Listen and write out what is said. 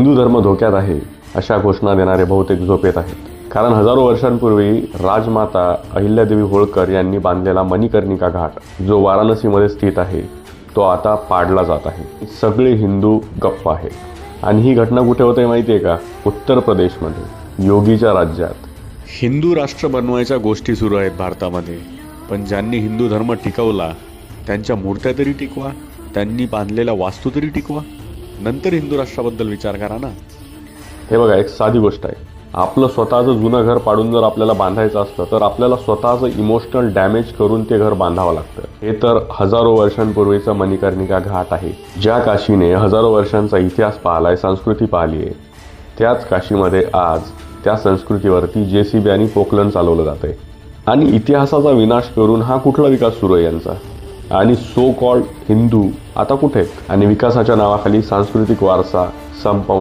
हिंदू धर्म धोक्यात आहे अशा घोषणा देणारे बहुतेक झोपेत आहेत. कारण हजारो वर्षांपूर्वी राजमाता अहिल्यादेवी होळकर यांनी बांधलेला मणिकर्णिका घाट जो वाराणसीमध्ये स्थित आहे तो आता पाडला जात आहे. सगळे हिंदू गप्प आहेत. आणि ही घटना कुठे होते माहिती आहे का? उत्तर प्रदेशमध्ये, योगीच्या राज्यात. हिंदू राष्ट्र बनवायच्या गोष्टी सुरू आहेत भारतामध्ये. पण ज्यांनी हिंदू धर्म टिकवला त्यांच्या मूर्त्या तरी टिकवा, त्यांनी बांधलेल्या वास्तू तरी टिकवा, नंतर हिंदू राष्ट्राबद्दल विचार करा ना. हे बघा, एक साधी गोष्ट आहे. आपलं स्वतःचं जुनं घर पाडून जर आपल्याला बांधायचं असतं तर आपल्याला स्वतःचं इमोशनल डॅमेज करून ते घर बांधावं लागतं. हे तर हजारो वर्षांपूर्वीचं मणिकर्णिका घाट आहे. ज्या काशीने हजारो वर्षांचा इतिहास पाहिलाय, संस्कृती पाहिली आहे, त्याच काशीमध्ये आज त्या संस्कृतीवरती JCB आणि पोकलन चालवलं जातंय. आणि इतिहासाचा विनाश करून हा कुठला विकास सुरू आहे यांचा? आणि सो कॉल्ड हिंदू आता कुठे आहेत? आणि विकासाच्या नावाखाली सांस्कृतिक वारसा संपवून